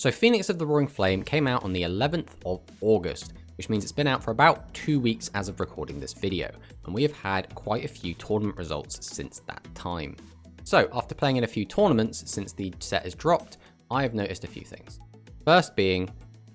So Phoenix of the Roaring Flame came out on the 11th of August, which means it's been out for about 2 weeks as of recording this video, and we have had quite a few tournament results since that time. So after playing in a few tournaments since the set has dropped, I have noticed a few things. First being,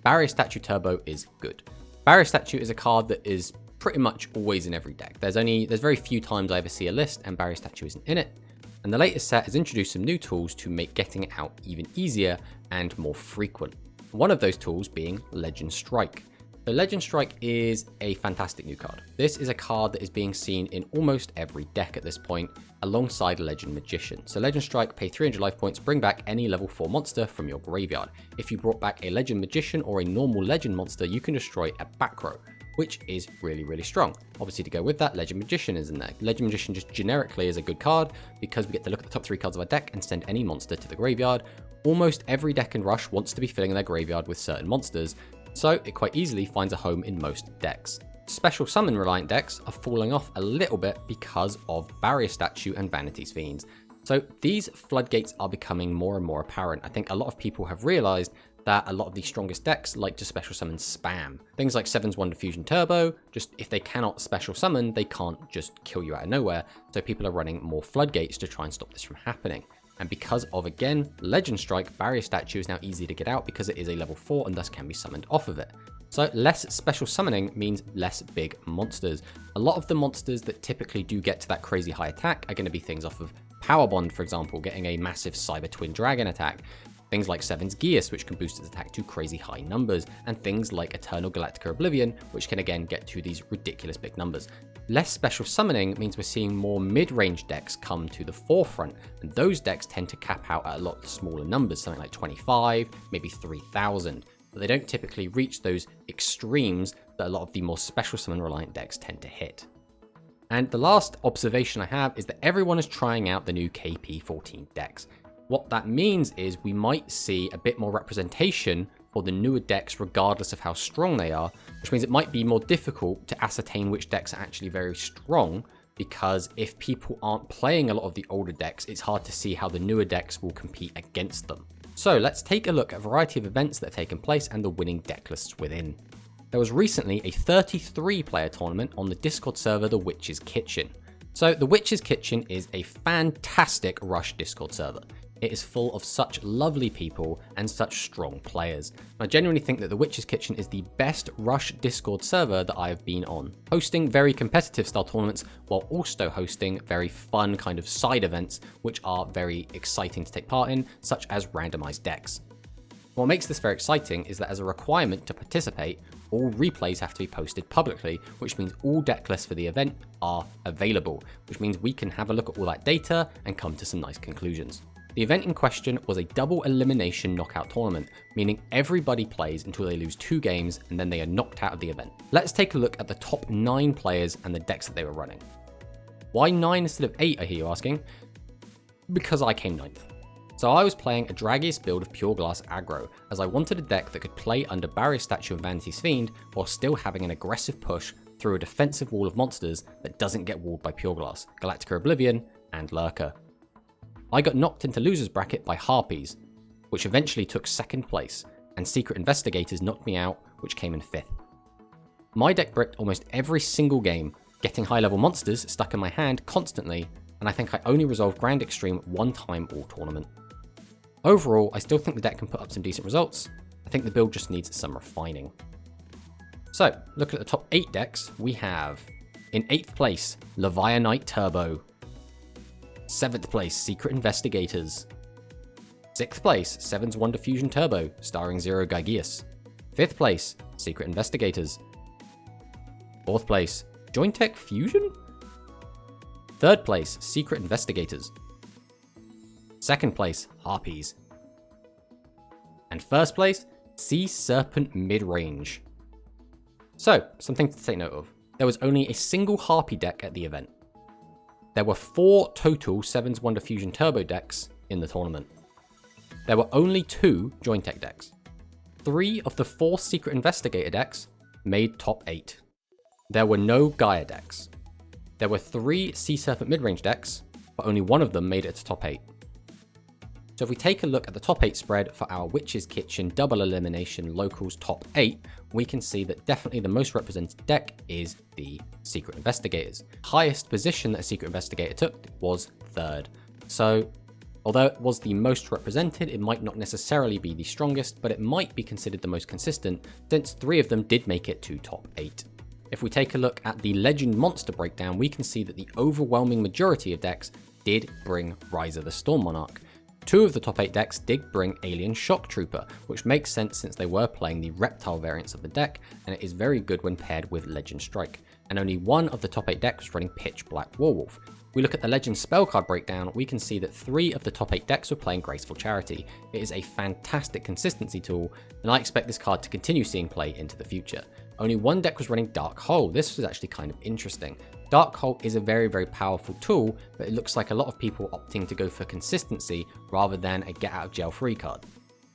Barrier Statue Turbo is good. Barrier Statue is a card that is pretty much always in every deck. There's very few times I ever see a list and Barrier Statue isn't in it. And the latest set has introduced some new tools to make getting it out even easier and more frequent. One of those tools being Legend Strike. So Legend Strike is a fantastic new card. This is a card that is being seen in almost every deck at this point, alongside Legend Magician. So Legend Strike, pay 300 life points, bring back any level 4 monster from your graveyard. If you brought back a Legend Magician or a normal Legend monster, you can destroy a back row, which is really strong. Obviously, to go with that, Legend Magician is in there. Legend Magician just generically is a good card because we get to look at the top 3 cards of our deck and send any monster to the graveyard. Almost every deck in Rush wants to be filling their graveyard with certain monsters, so it quite easily finds a home in most decks. Special summon reliant decks are falling off a little bit because of Barrier Statue and Vanity's Fiends. So these floodgates are becoming more and more apparent. I think a lot of people have realized that a lot of the strongest decks like to special summon spam. Things like 7's Wonder Fusion Turbo, just if they cannot special summon, they can't just kill you out of nowhere. So people are running more floodgates to try and stop this from happening. And because of, again, Legend Strike, Barrier Statue is now easy to get out because it is a level 4 and thus can be summoned off of it. So less special summoning means less big monsters. A lot of the monsters that typically do get to that crazy high attack are going to be things off of Power Bond, for example, getting a massive Cyber Twin Dragon attack. Things like 7's Geas, which can boost its attack to crazy high numbers, and things like Eternal Galactica Oblivion, which can again get to these ridiculous big numbers. Less special summoning means we're seeing more mid-range decks come to the forefront, and those decks tend to cap out at a lot smaller numbers, something like 25, maybe 3,000, but they don't typically reach those extremes that a lot of the more special summon reliant decks tend to hit. And the last observation I have is that everyone is trying out the new KP14 decks. What that means is we might see a bit more representation for the newer decks regardless of how strong they are, which means it might be more difficult to ascertain which decks are actually very strong, because if people aren't playing a lot of the older decks, it's hard to see how the newer decks will compete against them. So let's take a look at a variety of events that have taken place and the winning deck lists within. There was recently a 33-player tournament on the Discord server The Witch's Kitchen. So The Witch's Kitchen is a fantastic Rush Discord server. It is full of such lovely people and such strong players. I genuinely think that The Witch's Kitchen is the best Rush Discord server that I have been on, hosting very competitive style tournaments while also hosting very fun kind of side events which are very exciting to take part in, such as randomized decks. What makes this very exciting is that as a requirement to participate, all replays have to be posted publicly, which means all deck lists for the event are available, which means we can have a look at all that data and come to some nice conclusions. The event in question was a double elimination knockout tournament, meaning everybody plays until they lose 2 games and then they are knocked out of the event. Let's take a look at the top 9 players and the decks that they were running. Why 9 instead of 8, I hear you asking? Because I came 9th. So I was playing a Dragius build of Pure Glass aggro, as I wanted a deck that could play under Barrier Statue and Vanity's Fiend while still having an aggressive push through a defensive wall of monsters that doesn't get walled by Pure Glass, Galactica Oblivion, and Lurker. I got knocked into loser's bracket by Harpies, which eventually took 2nd place, and Secret Investigators knocked me out, which came in 5th. My deck bricked almost every single game, getting high level monsters stuck in my hand constantly, and I think I only resolved Grand Extreme 1 time all tournament. Overall, I still think the deck can put up some decent results. I think the build just needs some refining. So, looking at the top 8 decks, we have, in 8th place, Leviaknight Turbo. 7th place, Secret Investigators. 6th place, 7's Wonder Fusion Turbo, starring Zero Gaigius. 5th place, Secret Investigators. 4th place, Jointech Fusion? 3rd place, Secret Investigators. 2nd place, Harpies. And 1st place, Sea Serpent Midrange. So, something to take note of. There was only a single Harpy deck at the event. There were 4 total 7's Wonder Fusion Turbo decks in the tournament. There were only 2 Jointech decks. 3 of the 4 Secret Investigator decks made top 8. There were no Gaia decks. There were 3 Sea Serpent Midrange decks, but only one of them made it to top 8. So if we take a look at the top 8 spread for our Witch's Kitchen double elimination locals top 8, we can see that definitely the most represented deck is the Secret Investigators. Highest position that a Secret Investigator took was 3rd. So although it was the most represented, it might not necessarily be the strongest, but it might be considered the most consistent, since 3 of them did make it to top 8. If we take a look at the Legend Monster breakdown, we can see that the overwhelming majority of decks did bring Raiza the Storm Monarch. 2 of the top 8 decks did bring Alien Shocktrooper, which makes sense since they were playing the reptile variants of the deck, and it is very good when paired with Legend Strike. And only 1 of the top 8 decks was running Pitch Black Warwolf. If we look at the Legend spell card breakdown, we can see that 3 of the top 8 decks were playing Graceful Charity. It is a fantastic consistency tool, and I expect this card to continue seeing play into the future. Only 1 deck was running Dark Hole. This was actually kind of interesting. Dark Hole is a very, very powerful tool, but it looks like a lot of people opting to go for consistency rather than a get out of jail free card.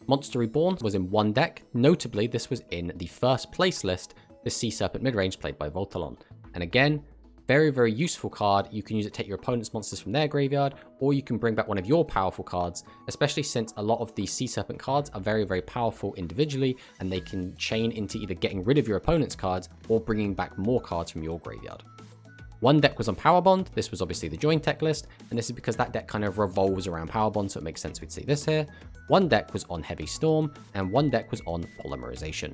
Monster Reborn was in 1 deck. Notably, this was in the first place list, the Sea Serpent Midrange played by Voltalon. And again, very, very useful card. You can use it to take your opponent's monsters from their graveyard, or you can bring back one of your powerful cards, especially since a lot of the Sea Serpent cards are very, very powerful individually, and they can chain into either getting rid of your opponent's cards or bringing back more cards from your graveyard. 1 deck was on Power Bond. This was obviously the Jointech list, and this is because that deck kind of revolves around Power Bond, so it makes sense we'd see this here. 1 deck was on Heavy Storm, and 1 deck was on Polymerization.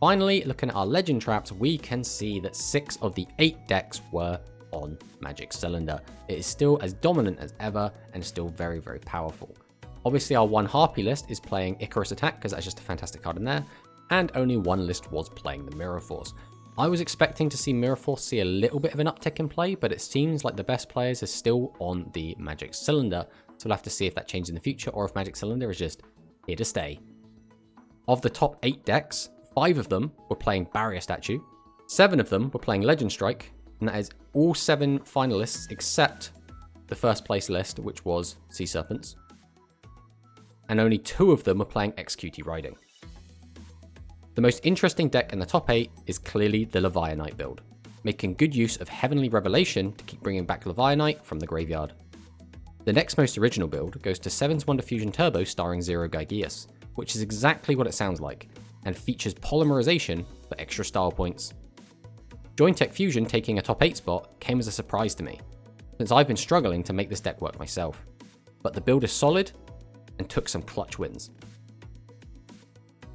Finally, looking at our Legend traps, we can see that 6 of the 8 decks were on Magic Cylinder. It is still as dominant as ever and still very, very powerful. Obviously, our 1 Harpy list is playing Icarus Attack because that's just a fantastic card in there, and only 1 list was playing the Mirror Force. I was expecting to see Mirror Force see a little bit of an uptick in play, but it seems like the best players are still on the Magic Cylinder, so we'll have to see if that changes in the future or if Magic Cylinder is just here to stay. Of the top 8 decks, 5 of them were playing Barrier Statue, 7 of them were playing Legend Strike, and that is all 7 finalists except the first place list, which was Sea Serpents, and only 2 of them were playing XQT Riding. The most interesting deck in the top 8 is clearly the Leviaknight build, making good use of Heavenly Revelation to keep bringing back Leviaknight from the graveyard. The next most original build goes to 7's Wonder Fusion Turbo starring Zero Gygeus, which is exactly what it sounds like, and features Polymerization for extra style points. Jointech Fusion taking a top 8 spot came as a surprise to me, since I've been struggling to make this deck work myself, but the build is solid and took some clutch wins.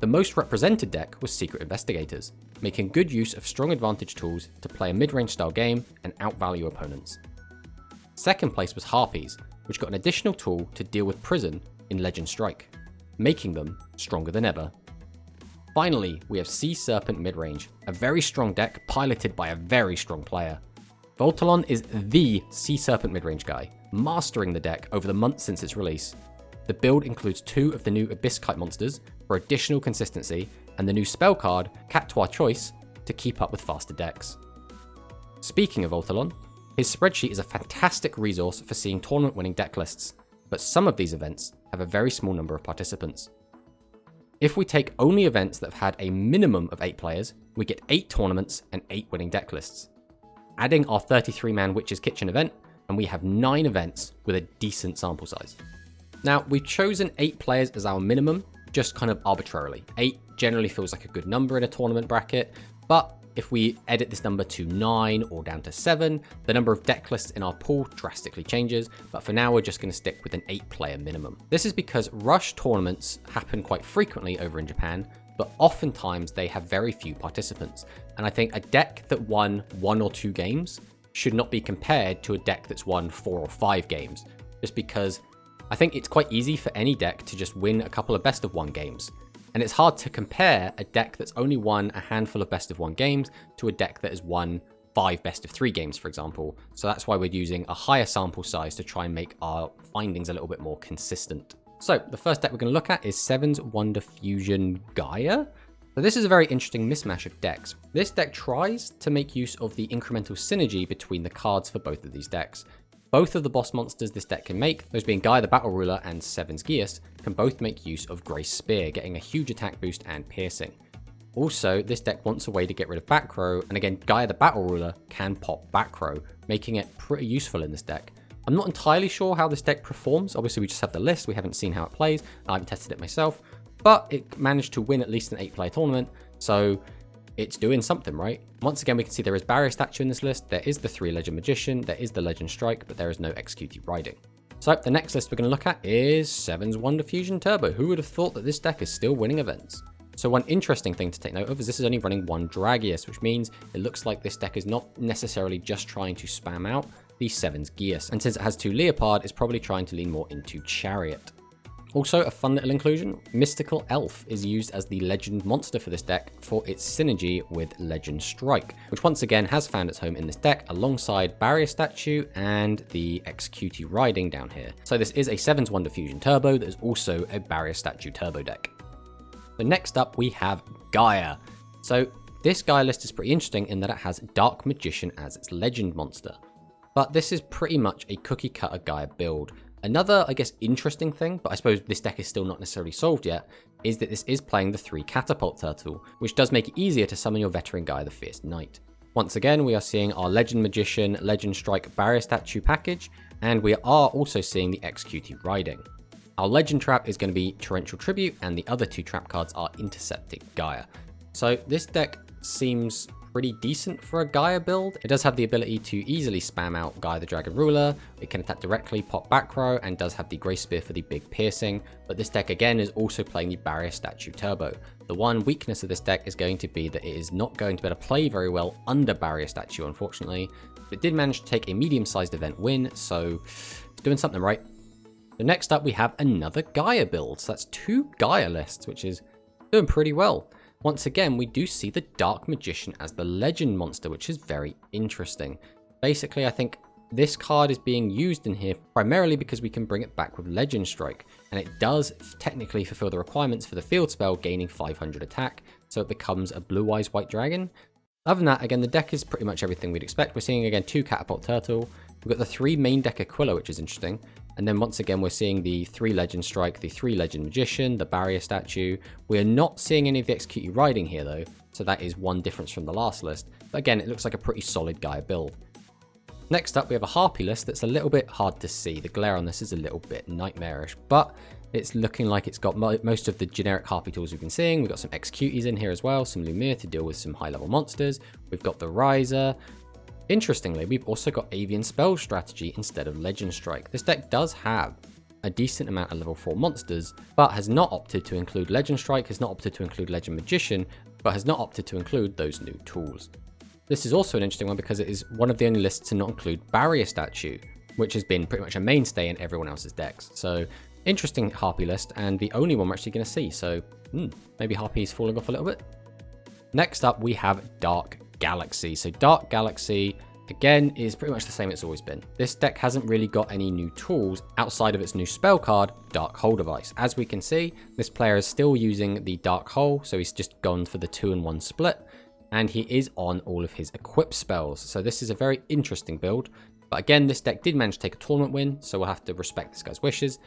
The most represented deck was Secret Investigators, making good use of strong advantage tools to play a mid-range style game and outvalue opponents. Second place was Harpies, which got an additional tool to deal with Prison in Legend Strike, making them stronger than ever. Finally, we have Sea Serpent Midrange, a very strong deck piloted by a very strong player. Voltalon is the Sea Serpent Midrange guy, mastering the deck over the months since its release. The build includes 2 of the new Abyss Kite monsters for additional consistency, and the new spell card, Catois Choice, to keep up with faster decks. Speaking of Voltalon, his spreadsheet is a fantastic resource for seeing tournament-winning deck lists, but some of these events have a very small number of participants. If we take only events that have had a minimum of 8 players, we get 8 tournaments and 8 winning deck lists. Adding our 33-man Witch's Kitchen event, and we have 9 events with a decent sample size. Now, we've chosen 8 players as our minimum, just kind of arbitrarily. 8 generally feels like a good number in a tournament bracket, but if we edit this number to 9 or down to 7, the number of deck lists in our pool drastically changes, but for now we're just going to stick with an 8-player minimum. This is because Rush tournaments happen quite frequently over in Japan, but oftentimes they have very few participants, and I think a deck that won 1 or 2 games should not be compared to a deck that's won 4 or 5 games, just because I think it's quite easy for any deck to just win a couple of best of 1 games. And it's hard to compare a deck that's only won a handful of best of 1 games to a deck that has won 5 best of 3 games, for example. So that's why we're using a higher sample size to try and make our findings a little bit more consistent. So the first deck we're going to look at is 7's Wonder Fusion Gaia. So this is a very interesting mismatch of decks. This deck tries to make use of the incremental synergy between the cards for both of these decks. Both of the boss monsters this deck can make, those being Gaia the Battle Ruler and 7's Gygeus, can both make use of Grace Spear, getting a huge attack boost and piercing. Also, this deck wants a way to get rid of back row, and again, Gaia the Battle Ruler can pop back row, making it pretty useful in this deck. I'm not entirely sure how this deck performs. Obviously, we just have the list. We haven't seen how it plays. I haven't tested it myself, but it managed to win at least an 8-player tournament. So it's doing something, right? Once again, we can see there is Barrier Statue in this list. There is the 3 Legend Magician. There is the Legend Strike, but there is no Executive Riding. So the next list we're going to look at is 7's Wonder Fusion Turbo. Who would have thought that this deck is still winning events? So one interesting thing to take note of is this is only running 1 Dragius, which means it looks like this deck is not necessarily just trying to spam out the 7's Geas. And since it has 2 Leopard, it's probably trying to lean more into Chariot. Also, a fun little inclusion, Mystical Elf is used as the Legend monster for this deck for its synergy with Legend Strike, which once again has found its home in this deck alongside Barrier Statue and the Execute Riding down here. So this is a 7's Wonder Fusion Turbo that is also a Barrier Statue Turbo deck. So next up we have Gaia. So this Gaia list is pretty interesting in that it has Dark Magician as its Legend monster. But this is pretty much a cookie cutter Gaia build. Another, I guess, interesting thing, but I suppose this deck is still not necessarily solved yet, is that this is playing the 3 Catapult Turtle, which does make it easier to summon your veteran Gaia the Fierce Knight. Once again, we are seeing our Legend Magician, Legend Strike, Barrier Statue package, and we are also seeing the Executive Riding. Our Legend Trap is going to be Torrential Tribute, and the other 2 trap cards are Intercepting Gaia. So this deck seems pretty decent for a Gaia build. It does have the ability to easily spam out Gaia the Dragon Ruler. It can attack directly, pop back row, and does have the Grace Spear for the big piercing. But this deck again is also playing the Barrier Statue Turbo. The one weakness of this deck is going to be that it is not going to be able to play very well under Barrier Statue, unfortunately. But it did manage to take a medium-sized event win, so it's doing something right. So next up we have another Gaia build. So that's 2 Gaia lists, which is doing pretty well. Once again, we do see the Dark Magician as the Legend monster, which is very interesting. Basically, I think this card is being used in here primarily because we can bring it back with Legend Strike, and it does technically fulfill the requirements for the field spell, gaining 500 attack, so it becomes a Blue Eyes White Dragon. Other than that, again, the deck is pretty much everything we'd expect. We're seeing, again, 2 Catapult Turtle. We've got the 3 main deck Aquila, which is interesting. And then once again, we're seeing the 3 Legend Strike, the 3 Legend Magician, the Barrier Statue. We are not seeing any of the Execute Riding here, though. So that is one difference from the last list. But again, it looks like a pretty solid Gaia build. Next up, we have a Harpy list that's a little bit hard to see. The glare on this is a little bit nightmarish, but it's looking like it's got most of the generic Harpy tools we've been seeing. We've got some Executes in here as well, some Lumir to deal with some high-level monsters. We've got the Raiza. Interestingly, we've also got Avian Spell Strategy instead of Legend Strike. This deck does have a decent amount of level 4 monsters, but has not opted to include Legend Strike, has not opted to include Legend Magician, but has not opted to include those new tools. This is also an interesting one because it is one of the only lists to not include Barrier Statue, which has been pretty much a mainstay in everyone else's decks. So interesting Harpy list, and the only one we're actually going to see. So maybe Harpy is falling off a little bit. Next up, we have Dark Galaxy. So Dark Galaxy, again, is pretty much the same it's always been. This deck hasn't really got any new tools outside of its new spell card, Dark Hole Device. As we can see, this player is still using the Dark Hole, so he's just gone for the 2-in-1 split, and he is on all of his equip spells. So this is a very interesting build. But again, this deck did manage to take a tournament win, so we'll have to respect this guy's wishes.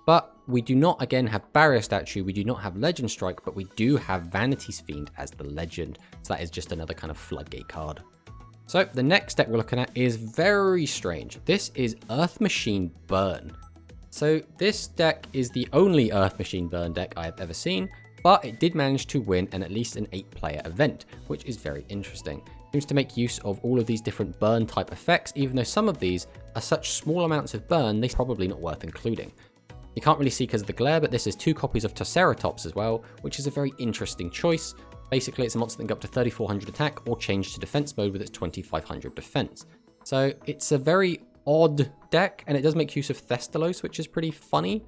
But we do not, again, have Barrier Statue, we do not have Legend Strike, but we do have Vanity's Fiend as the Legend. So that is just another kind of floodgate card. So the next deck we're looking at is very strange. This is Earth Machine Burn. So this deck is the only Earth Machine Burn deck I have ever seen, but it did manage to win at least an 8-player event, which is very interesting. It seems to make use of all of these different burn type effects, even though some of these are such small amounts of burn, they're probably not worth including. You can't really see because of the glare, but this is 2 copies of Triceratops as well, which is a very interesting choice. Basically, it's a monster that can go up to 3400 attack or change to defense mode with its 2500 defense. So it's a very odd deck, and it does make use of Thestalos, which is pretty funny.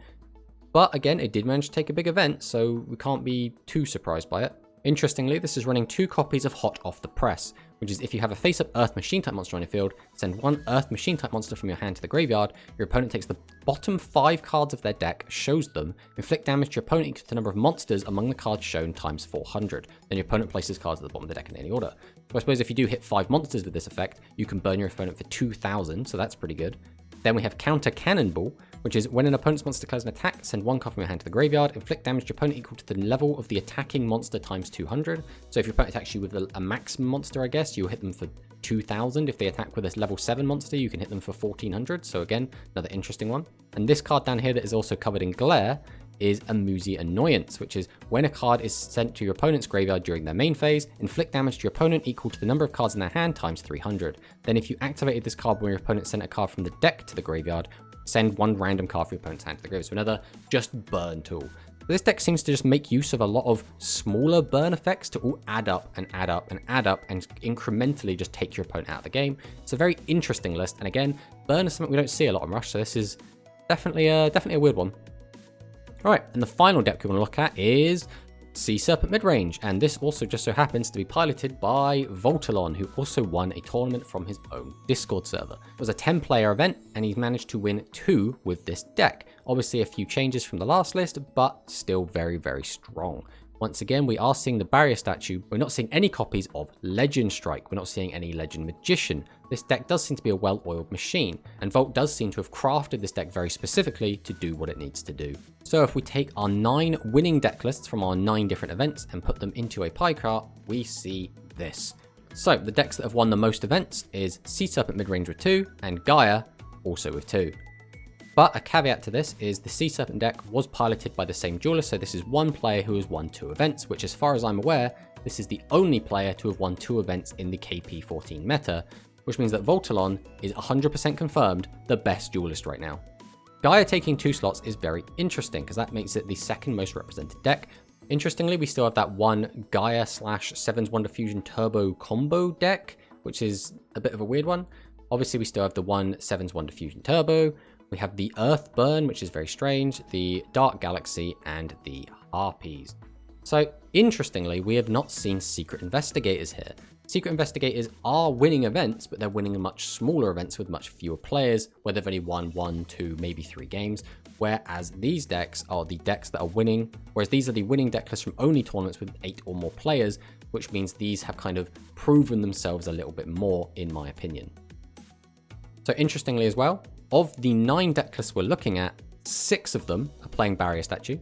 But again, it did manage to take a big event, so we can't be too surprised by it. Interestingly, this is running 2 copies of Hot Off the Press, which is if you have a face-up Earth Machine type monster on your field, send 1 Earth Machine type monster from your hand to the graveyard, your opponent takes the bottom 5 cards of their deck, shows them, inflict damage to your opponent equal to the number of monsters among the cards shown times 400. Then your opponent places cards at the bottom of the deck in any order. So I suppose if you do hit 5 monsters with this effect, you can burn your opponent for 2000, so that's pretty good. Then we have Counter Cannonball, which is when an opponent's monster declares an attack, send 1 card from your hand to the graveyard, inflict damage to your opponent equal to the level of the attacking monster times 200. So if your opponent attacks you with a maximum monster, I guess, you'll hit them for 2000. If they attack with this level 7 monster, you can hit them for 1400. So again, another interesting one. And this card down here that is also covered in glare is a Musi Annoyance, which is when a card is sent to your opponent's graveyard during their main phase, inflict damage to your opponent equal to the number of cards in their hand times 300. Then if you activated this card when your opponent sent a card from the deck to the graveyard, send one random card from your opponent's hand to the graveyard. So another just burn tool. This deck seems to just make use of a lot of smaller burn effects to all add up and add up and add up and incrementally just take your opponent out of the game. It's a very interesting list, and again, burn is something we don't see a lot in Rush, so this is definitely a weird one. Alright, and the final deck we want to look at is Sea Serpent Midrange, and this also just so happens to be piloted by Voltalon, who also won a tournament from his own Discord server. It was a 10-player event, and he's managed to win 2 with this deck. Obviously a few changes from the last list, but still very, very strong. Once again, we are seeing the barrier statue. We're not seeing any copies of Legend Strike. We're not seeing any Legend Magician. This deck does seem to be a well-oiled machine, and Volt does seem to have crafted this deck very specifically to do what it needs to do. So if we take our 9 winning deck lists from our 9 different events and put them into a pie chart, we see this. So the decks that have won the most events is Sea Serpent Midrange with 2 and Gaia also with 2. But a caveat to this is the Sea Serpent deck was piloted by the same duelist, so this is one player who has won 2 events, which as far as I'm aware, this is the only player to have won 2 events in the KP14 meta, which means that Voltalon is 100% confirmed the best duelist right now. Gaia taking 2 slots is very interesting because that makes it the second most represented deck. Interestingly, we still have that one Gaia / 7's Wonder Fusion Turbo combo deck, which is a bit of a weird one. Obviously, we still have the one 7's Wonder Fusion Turbo. We have the Earth Burn, which is very strange, the Dark Galaxy, and the Harpies. So, interestingly, we have not seen Secret Investigators here. Secret Investigators are winning events, but they're winning much smaller events with much fewer players, where they've only won 1, 2, maybe 3 games, whereas these decks are the decks that are winning, whereas these are the winning deck lists from only tournaments with 8 or more players, which means these have kind of proven themselves a little bit more, in my opinion. So interestingly as well, of the 9 deck lists we're looking at, 6 of them are playing Barrier Statue,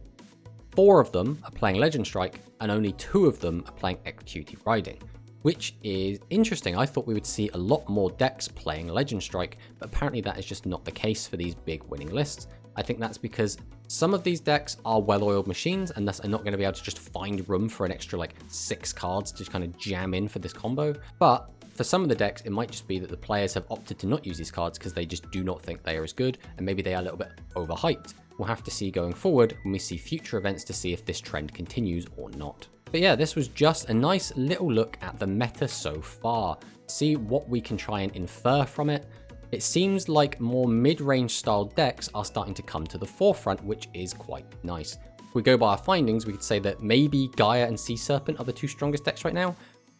4 of them are playing Legend Strike, and only 2 of them are playing Executive Riding, which is interesting. I thought we would see a lot more decks playing Legend Strike, but apparently that is just not the case for these big winning lists. I think that's because some of these decks are well-oiled machines and thus are not going to be able to just find room for an extra like 6 cards to kind of jam in for this combo. But for some of the decks, it might just be that the players have opted to not use these cards because they just do not think they are as good, and maybe they are a little bit overhyped. We'll have to see going forward when we see future events to see if this trend continues or not. But yeah, this was just a nice little look at the meta so far. See what we can try and infer from it. It seems like more mid-range style decks are starting to come to the forefront, which is quite nice. If we go by our findings, we could say that maybe Gaia and Sea Serpent are the 2 strongest decks right now,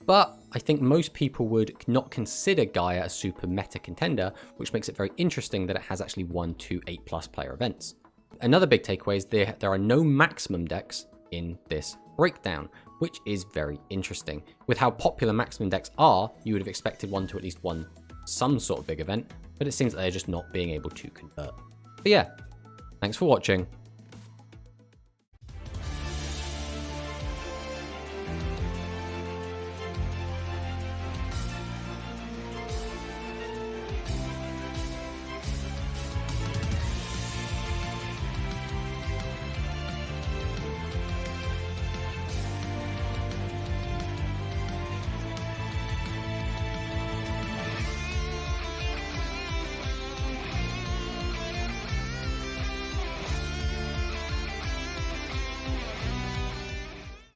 but I think most people would not consider Gaia a super meta contender, which makes it very interesting that it has actually won 2 8+ player events. Another big takeaway is there are no maximum decks in this breakdown, which is very interesting. With how popular maximum decks are, you would have expected one to at least won some sort of big event, but it seems that they're just not being able to convert. But yeah, thanks for watching.